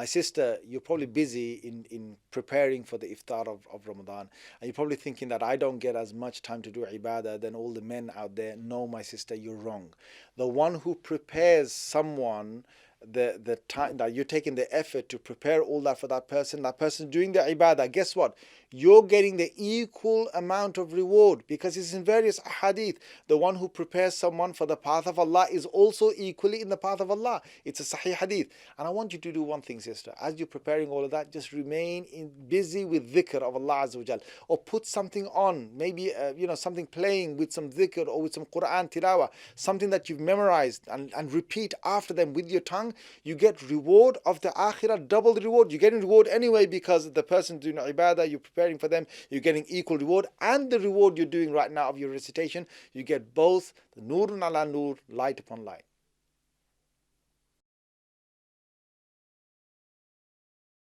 My sister, you're probably busy in preparing for the iftar of Ramadan, and you're probably thinking that I don't get as much time to do ibadah than all the men out there. No, my sister, you're wrong. The one who prepares someone, the time that you're taking the effort to prepare all that for that person doing the ibadah, guess what? You're getting the equal amount of reward, because it's in various hadith. The one who prepares someone for the path of Allah is also equally in the path of Allah. It's a sahih hadith. And I want you to do one thing, sister. As you're preparing all of that, just remain busy with dhikr of Allah Azza wa Jal, or put something on, maybe something playing with some dhikr or with some Quran tilawah, something that you've memorized, and repeat after them with your tongue. You get reward of the akhirah, double the reward. You're getting reward anyway because the person doing ibadah, you're preparing for them, you're getting equal reward, and the reward you're doing right now of your recitation, you get both the nurun ala nur, light upon light.